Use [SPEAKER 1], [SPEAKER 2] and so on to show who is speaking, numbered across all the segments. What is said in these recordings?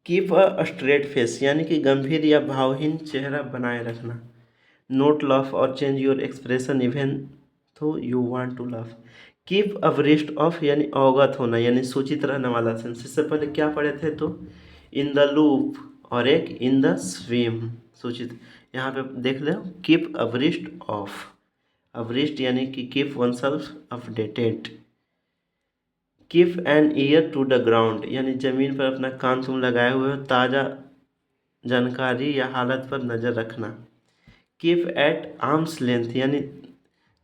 [SPEAKER 1] Keep a straight face यानी कि गंभीर या भावहीन चेहरा बनाए रखना। नोट लाफ और change your expression even though you want to laugh. Keep abreast of यानी अवगत होना यानी सूचित रहने वाला सेंस। इससे पहले क्या पढ़े थे तो इन द लूप और एक इन द स्विम सूचित। यहाँ पे देख लो कीप अब्रेस्ट ऑफ। अब्रेस्ट यानी कि keep oneself updated. Keep an ear to the ground यानी जमीन पर अपना कान तुम लगाए हुए हो, ताज़ा जानकारी या हालत पर नज़र रखना। कीप एट आर्म्स लेंथ यानी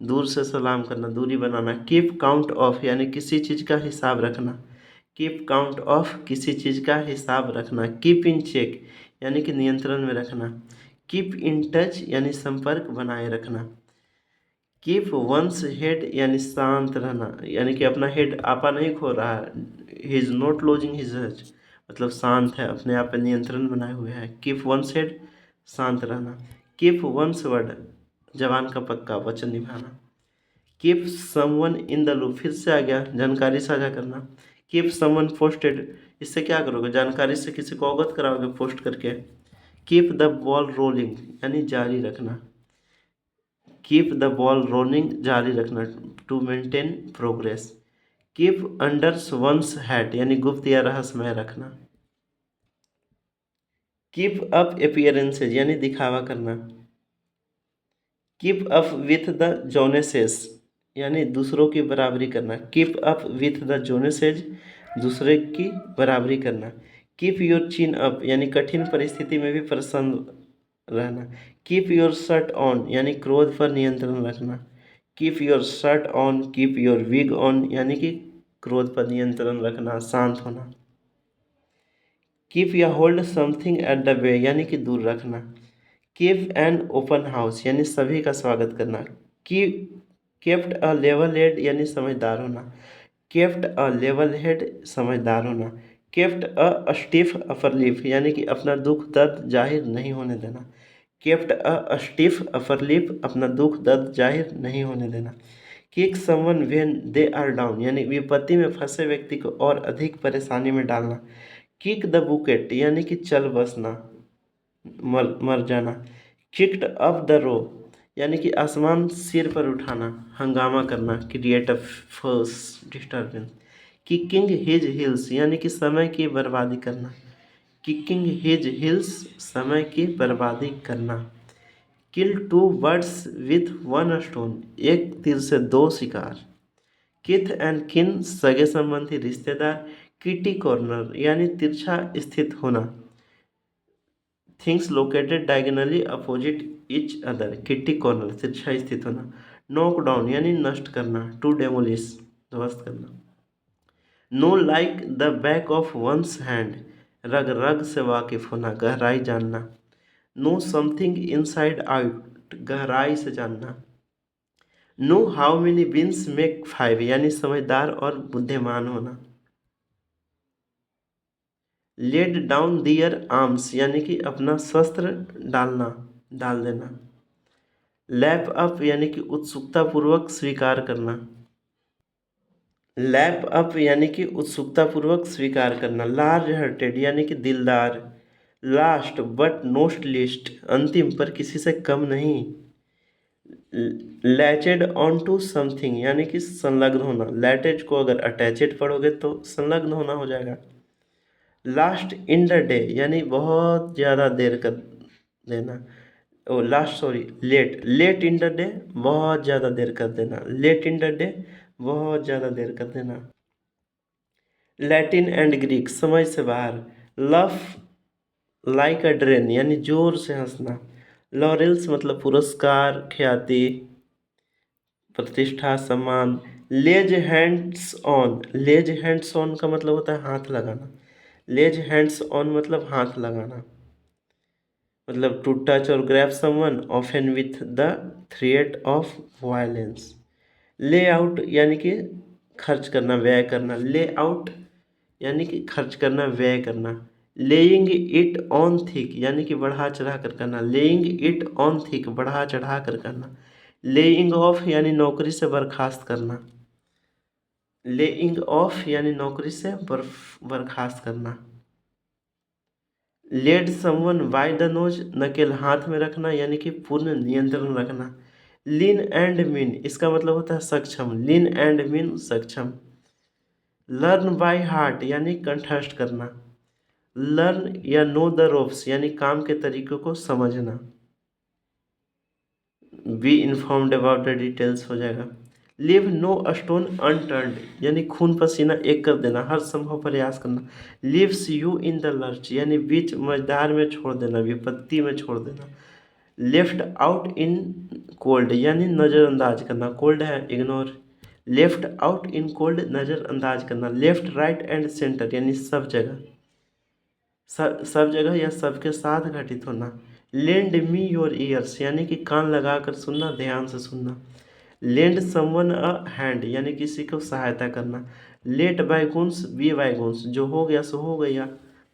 [SPEAKER 1] दूर से सलाम करना, दूरी बनाना। कीप काउंट ऑफ यानी किसी चीज़ का हिसाब रखना। कीप काउंट ऑफ किसी चीज़ का हिसाब रखना। कीप इन चेक यानी कि नियंत्रण में रखना। कीप इन टच यानी संपर्क बनाए रखना। कीप वंस हेड यानी शांत रहना यानी कि अपना हेड आपा नहीं खो रहा है। He is not losing his head मतलब शांत है, अपने आप पे नियंत्रण बनाए हुए है। कीप वंस हेड शांत रहना। कीप वंस वर्ड जवान का पक्का वचन निभाना। Keep someone in the loop फिर से आ गया जानकारी साझा करना। कीप समवन पोस्टेड इससे क्या करोगे, जानकारी से किसी को अवगत कराओगे पोस्ट करके। कीप द बॉल रोलिंग यानी जारी रखना। कीप द बॉल रोलिंग जारी रखना to maintain progress. Keep under one's hat यानी गुप्त या रहस्यमय रखना। कीप अप अपीयरेंसेज यानी दिखावा करना। कीप अप विथ द जोनेसेस यानी दूसरों की बराबरी करना। कीप अप विथ द जोनेसेज दूसरे की बराबरी करना। कीप योर चिन अप यानी कठिन परिस्थिति में भी प्रसन्न रहना। कीप योर शर्ट ऑन यानी क्रोध पर नियंत्रण रखना। Keep your shirt on keep your wig on यानी कि क्रोध पर नियंत्रण रखना, शांत होना। कीप या hold something at the way यानी कि दूर रखना। कीप एन ओपन हाउस यानी सभी का स्वागत करना। केप्ट अ लेवल हेड यानी समझदार होना। केप्ट अ लेवल हेड समझदार होना। Kept a stiff upper lip यानी कि अपना दुख दर्द जाहिर नहीं होने देना। Kept a stiff upper lip अपना दुख दर्द जाहिर नहीं होने देना। Kick someone when they are down यानी विपत्ति में फंसे व्यक्ति को और अधिक परेशानी में डालना। किक द बुकेट यानी कि चल बसना, मर जाना। किक्ड अप द रो यानी कि आसमान सिर पर उठाना, हंगामा करना, क्रिएट अ फर्स डिस्टर्बेंस। किकिंग हिज हिल्स यानी कि समय की बर्बादी करना। किकिंग हिज हिल्स समय की बर्बादी करना। Kill two birds with one stone एक तीर से दो शिकार। किथ एंड किन सगे संबंधी रिश्तेदार। किटी कॉर्नर यानी तिरछा स्थित होना। Things located diagonally opposite each other kitty corner तिरछा स्थित होना। नॉक डाउन यानी नष्ट करना, टू डेमोलिश ध्वस्त करना। Know like the back of one's hand रग रग से वाकिफ होना, गहराई जानना। नो समथिंग इनसाइड आउट गहराई से जानना। Know how many beans make five यानी समझदार और बुद्धिमान होना। लेड डाउन दियर आर्म्स यानी कि अपना शस्त्र डालना, डाल देना। लैप अप यानी कि उत्सुकता पूर्वक स्वीकार करना। लैप अप यानी कि उत्सुकता पूर्वक स्वीकार करना। लार्ज हार्टेड यानी कि दिलदार। लास्ट बट नोट लिस्ट अंतिम पर किसी से कम नहीं। लैचेड ऑन टू समथिंग यानी कि संलग्न होना। लैटेज को अगर अटैचेड पढ़ोगे तो संलग्न होना हो जाएगा। लास्ट इन द डे यानी बहुत ज़्यादा देर कर देना। Oh last sorry late, late in the day बहुत ज़्यादा देर कर देना। लेट इन द डे बहुत ज़्यादा देर कर देना। लैटिन एंड ग्रीक समझ से बाहर। लफ लाइक अ ड्रेन यानी जोर से हंसना। लॉरेल्स मतलब पुरस्कार, ख्याति, प्रतिष्ठा, सम्मान। Lay hands on, lay hands on का मतलब होता है हाथ लगाना। लेज हैंड्स ऑन मतलब हाथ लगाना, मतलब टू टच और grab someone often with the threat of violence. ले आउट यानी कि खर्च करना, व्यय करना। ले आउट यानी कि खर्च करना, व्यय करना। लेइंग इट ऑन थिक यानी कि बढ़ा चढ़ा कर करना। लेइंग इट ऑन थिक बढ़ा चढ़ा कर करना। लेइंग ऑफ यानी नौकरी से बर्खास्त करना। लेइंग ऑफ यानी नौकरी से बर्खास्त करना। Led someone by the nose, नकेल हाथ में रखना यानी कि पूर्ण नियंत्रण रखना। लीन एंड मीन, इसका मतलब होता है सक्षम, लीन एंड मीन सक्षम। लर्न बाय हार्ट यानी कंठस्थ करना। लर्न या नो द रोप्स यानी काम के तरीकों को समझना। Be informed about the details हो जाएगा। लिव नो स्टोन अनटर्न्ड यानी खून पसीना एक कर देना, हर संभव प्रयास करना। Leaves you in the lurch यानी बीच मझधार में छोड़ देना, विपत्ति में छोड़ देना। लेफ्ट आउट इन कोल्ड यानी नज़रअंदाज करना, कोल्ड है ignore. Left out in cold नज़रअंदाज करना। लेफ्ट राइट एंड सेंटर यानी सब जगह, सब जगह या सबके साथ घटित होना। लेंड मी योर ईयर्स यानी कि कान लगा कर सुनना, ध्यान से सुनना। लेंड समवन अ हैंड यानी किसी को सहायता करना। लेट बायगोन्स बी बायगोन्स, जो हो गया सो हो गया,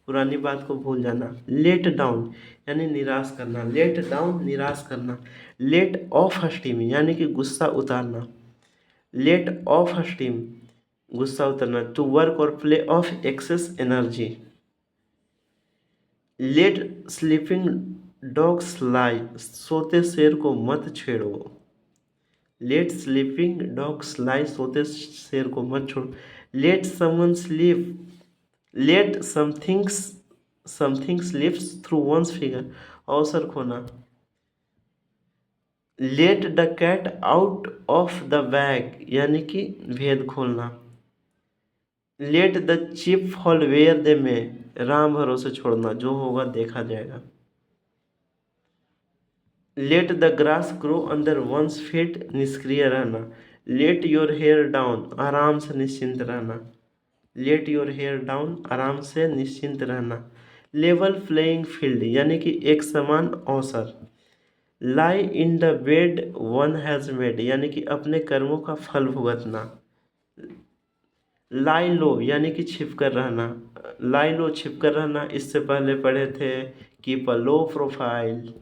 [SPEAKER 1] पुरानी बात को भूल जाना। लेट डाउन यानी निराश करना, लेट डाउन निराश करना। लेट ऑफ स्टीम यानी कि गुस्सा उतारना। लेट ऑफ स्टीम गुस्सा उतारना। टू वर्क और play off excess energy. Let sleeping dogs lie, सोते शेर को मत छेड़ो। लेट स्लीपिंग डॉग्स लाई, सोते शेर को मत छोड़ो। Let someone sleep, let something slips through one's figure, अवसर खोना। Let the cat out of the bag यानी कि भेद खोलना। Let the chip fall where they may, Ram भरोसे छोड़ना, जो होगा देखा जाएगा। Let the grass grow under one's feet, निष्क्रिय रहना। लेट योर हेयर डाउन, आराम से निश्चिंत रहना। लेट योर हेयर डाउन, आराम से निश्चिंत रहना। लेवल प्लेइंग फील्ड यानी कि एक समान अवसर। Lie in the bed one has made यानी कि अपने कर्मों का फल भुगतना। लाई लो यानी कि छिप कर रहना। लाई लो छिप कर रहना, इससे पहले पढ़े थे keep a low profile.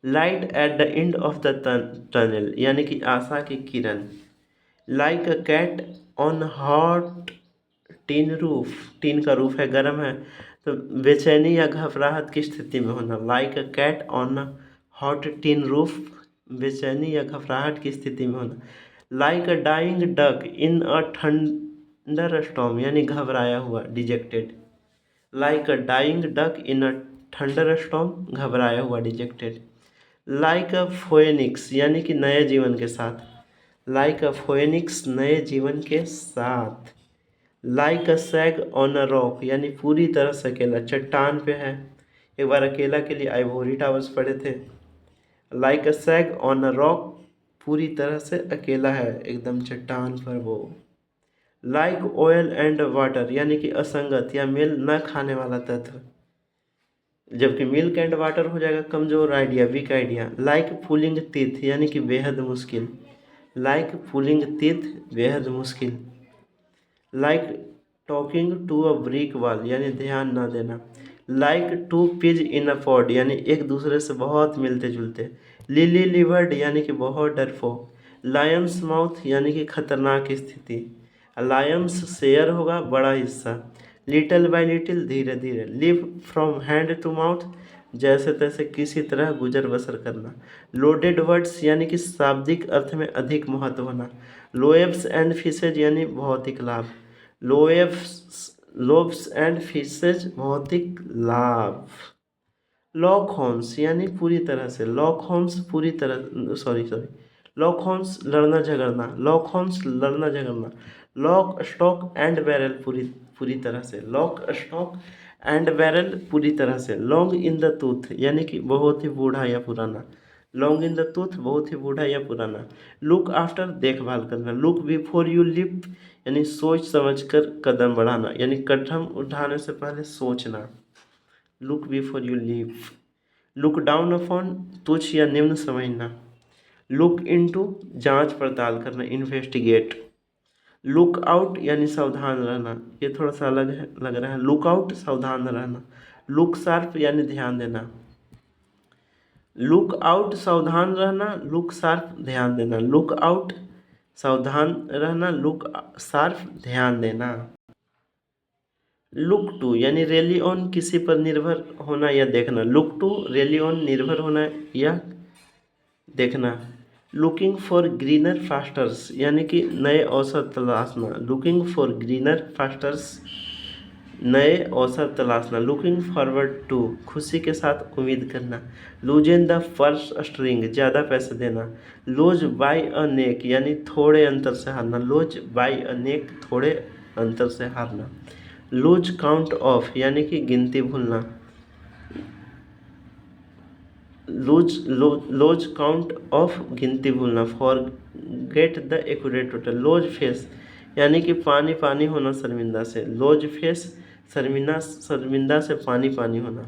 [SPEAKER 1] Light at the end of the tunnel यानी कि आशा की किरण। Like a cat on hot tin roof, tin का रूफ है, गर्म है, तो बेचैनी या घबराहट की स्थिति में होना। Like a cat on hot tin roof, बेचैनी या घबराहट की स्थिति में होना। Like a dying duck in a thunder storm यानी घबराया हुआ, dejected. Like a dying duck in a thunder storm, घबराया हुआ, डिजेक्टेड। लाइक अ फोएनिक्स यानी कि नए जीवन के साथ। लाइक अ फोएनिक्स, नए जीवन के साथ। Like a sag on a rock यानी पूरी तरह से अकेला, चट्टान पे है। एक बार अकेला के लिए आइवोरी टावर्स पढ़े थे। Like a sag on a rock, पूरी तरह से अकेला है, एकदम चट्टान पर वो। लाइक ऑयल एंड वाटर यानी कि असंगत या मेल न खाने वाला तत्व, जबकि मिल्क एंड वाटर हो जाएगा कमजोर idea, weak idea. Like pulling teeth यानी कि बेहद मुश्किल। लाइक पुलिंग टीथ, बेहद मुश्किल। Like talking to a brick wall यानी ध्यान न देना। Like two peas in a pod यानी एक दूसरे से बहुत मिलते जुलते। लिली लिवर्ड यानी कि बहुत डरपोक। लायंस माउथ यानी कि खतरनाक स्थिति। लायंस शेयर होगा बड़ा हिस्सा। लिटिल बाय लिटिल, धीरे धीरे। Live from hand to mouth, जैसे तैसे किसी तरह गुजर बसर करना। लोडेड वर्ड्स यानी कि शाब्दिक अर्थ में अधिक महत्व होना। लोएब्स एंड फिशेज यानी भौतिक लाभ। लोब्स एंड फिशेज, भौतिक लाभ। लॉक हॉर्न्स यानी पूरी तरह से। लॉक हॉर्न्स पूरी तरह, सॉरी, लॉक हॉर्न्स लड़ना झगड़ना। लॉक हॉर्न्स लड़ना झगड़ना। लॉक स्टॉक एंड बैरल, पूरी पूरी तरह से। लॉक स्टॉक एंड बैरल, पूरी तरह से। लॉन्ग इन द टूथ यानी कि बहुत ही बूढ़ा या पुराना। लॉन्ग इन द टूथ, बहुत ही बूढ़ा या पुराना। लुक आफ्टर, देखभाल करना। लुक बिफोर यू लिप यानी सोच समझ कर कदम बढ़ाना, यानी कदम उठाने से पहले सोचना। Look before you leave. Look down upon, तुच्छ या निम्न समझना। लुक इनटू, जांच पड़ताल करना, इन्वेस्टिगेट। लुक आउट यानी सावधान रहना, ये थोड़ा सा अलग है लग रहा है। लुक आउट, सावधान रहना। लुक शार्प यानी ध्यान देना। लुक आउट सावधान रहना, लुक शार्प ध्यान देना। लुक आउट सावधान रहना, लुक शार्प ध्यान देना। लुक टू यानी रेली ऑन किसी पर निर्भर होना या देखना, लुक टू रेली ऑन निर्भर होना या देखना। लुकिंग फॉर ग्रीनर फास्टर्स यानी कि नए अवसर तलाशना, लुकिंग फॉर ग्रीनर फास्टर्स नए अवसर तलाशना। लुकिंग फॉरवर्ड टू खुशी के साथ उम्मीद करना। लूजेन द पर्स स्ट्रिंग ज़्यादा पैसे देना। लूज बाय अ नेक यानी थोड़े अंतर से हारना, लूज बाय अ नेक थोड़े अंतर से हारना। लूज काउंट ऑफ यानी कि गिनती भूलना, लूज काउंट ऑफ गिनती भूलना। Forget the accurate total. Lose face यानी कि पानी पानी होना शर्मिंदा से, लूज फेस शर्मिंदा से पानी पानी होना।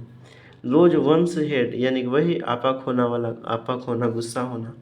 [SPEAKER 1] लूज वंस हेड यानी कि वही आपा खोना वाला, आपा खोना गुस्सा होना।